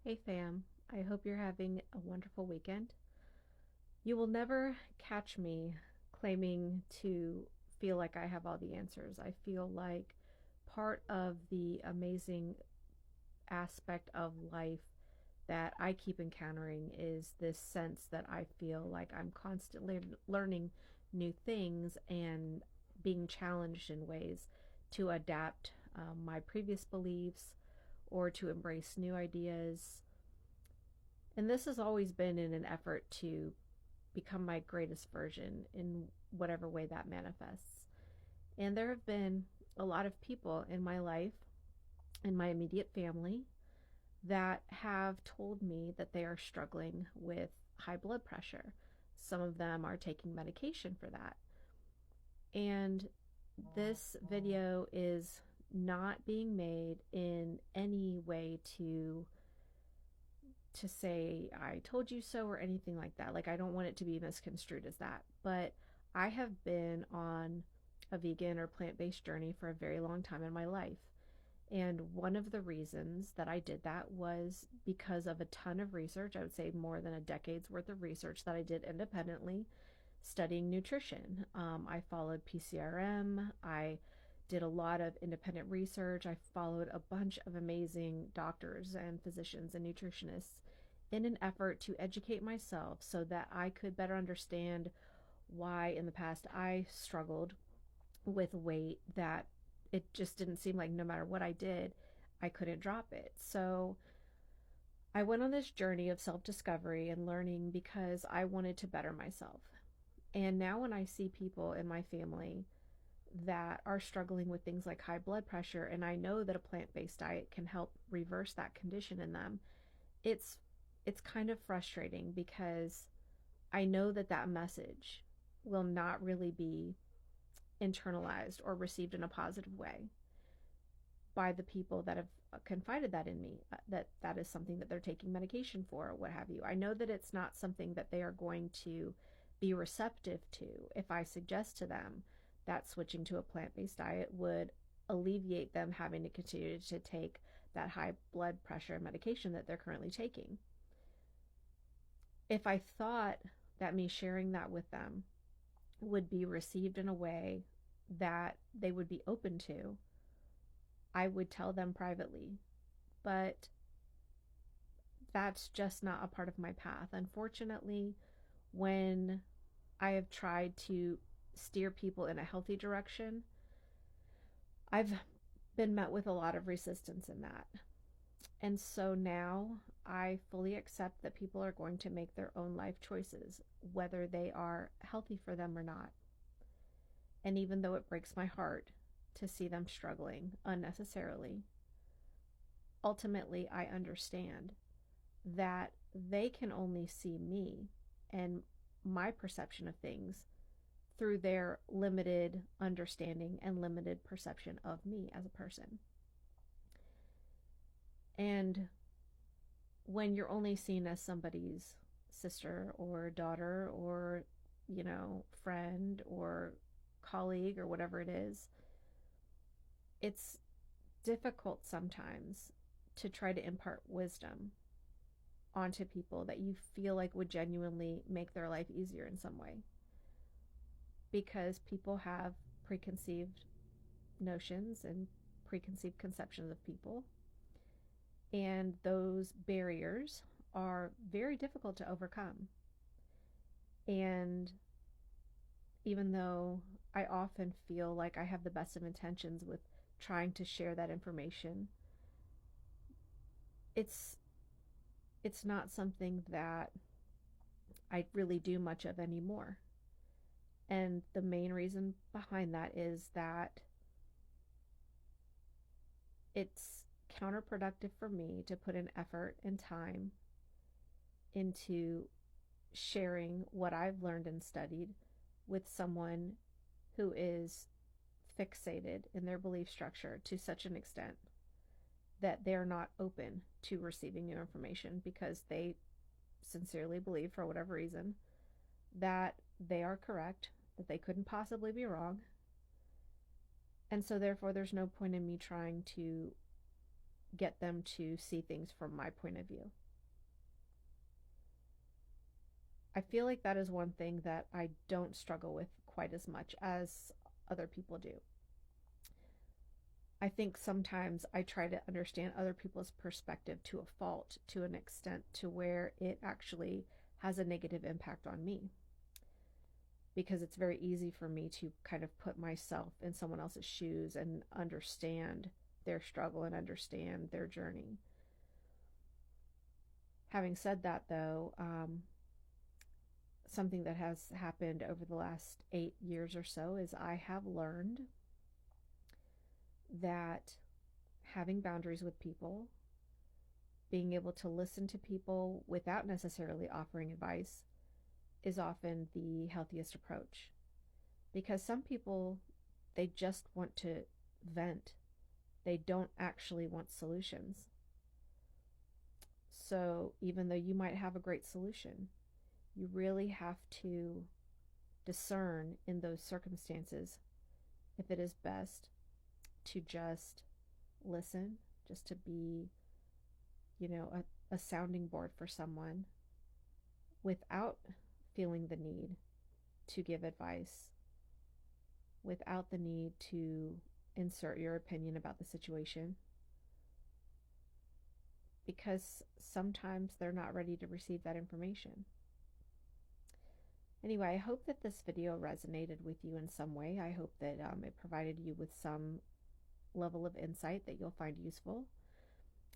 Hey fam, I hope you're having a wonderful weekend. You will never catch me claiming to feel like I have all the answers. I feel like part of the amazing aspect of life that I keep encountering is this sense that I feel like I'm constantly learning new things and being challenged in ways to adapt my previous beliefs or to embrace new ideas. And this has always been in an effort to become my greatest version in whatever way that manifests. And there have been a lot of people in my life, in my immediate family, that have told me that they are struggling with high blood pressure. Some of them are taking medication for that. And this video is not being made in any way to say I told you so or anything like that. Like, I don't want it to be misconstrued as that. But I have been on a vegan or plant-based journey for a very long time in my life. And one of the reasons that I did that was because of a ton of research. I would say more than a decade's worth of research that I did independently studying nutrition. I followed PCRM. I did a lot of independent research. I followed a bunch of amazing doctors and physicians and nutritionists in an effort to educate myself so that I could better understand why in the past I struggled with weight that it just didn't seem like no matter what I did, I couldn't drop it. So I went on this journey of self discovery and learning because I wanted to better myself. And now, when I see people in my family that are struggling with things like high blood pressure, and I know that a plant based diet can help reverse that condition in them, it's it's kind of frustrating because I know that that message will not really be internalized or received in a positive way by the people that have confided that in me, that that is something that they're taking medication for or what have you. I know that it's not something that they are going to be receptive to if I suggest to them that switching to a plant-based diet would alleviate them having to continue to take that high blood pressure medication that they're currently taking. If I thought that me sharing that with them would be received in a way that they would be open to, I would tell them privately. But that's just not a part of my path. Unfortunately, when I have tried to steer people in a healthy direction, I've been met with a lot of resistance in that. And so now I fully accept that people are going to make their own life choices, whether they are healthy for them or not. And even though it breaks my heart to see them struggling unnecessarily, ultimately I understand that they can only see me and my perception of things through their limited understanding and limited perception of me as a person. And when you're only seen as somebody's sister or daughter or, friend or colleague or whatever it is, it's difficult sometimes to try to impart wisdom onto people that you feel like would genuinely make their life easier in some way, because people have preconceived notions and preconceived conceptions of people, and those barriers are very difficult to overcome. And even though I often feel like I have the best of intentions with trying to share that information, it's it's not something that I really do much of anymore. And the main reason behind that is that it's counterproductive for me to put an effort and time into sharing what I've learned and studied with someone who is fixated in their belief structure to such an extent that they're not open to receiving new information because they sincerely believe, for whatever reason, that they are correct, that they couldn't possibly be wrong. And so, therefore, there's no point in me trying to get them to see things from my point of view. I feel like that is one thing that I don't struggle with quite as much as other people do. I think sometimes I try to understand other people's perspective to a fault, to an extent to where it actually has a negative impact on me, because it's very easy for me to kind of put myself in someone else's shoes and understand their struggle and understand their journey. Having said that, though, something that has happened over the last 8 years or so is I have learned that having boundaries with people, being able to listen to people without necessarily offering advice, is often the healthiest approach. Because some people, they just want to vent, they don't actually want solutions. So even though you might have a great solution, you really have to discern in those circumstances if it is best to just listen, just to be, a sounding board for someone without feeling the need to give advice, without the need to insert your opinion about the situation, because sometimes they're not ready to receive that information. Anyway, I hope that this video resonated with you in some way. I hope that it provided you with some level of insight that you'll find useful.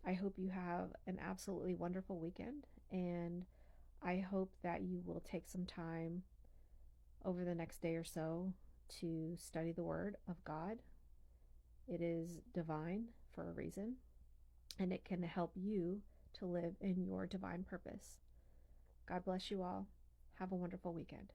I hope you have an absolutely wonderful weekend, and I hope that you will take some time over the next day or so to study the Word of God. It is divine for a reason, and it can help you to live in your divine purpose. God bless you all. Have a wonderful weekend.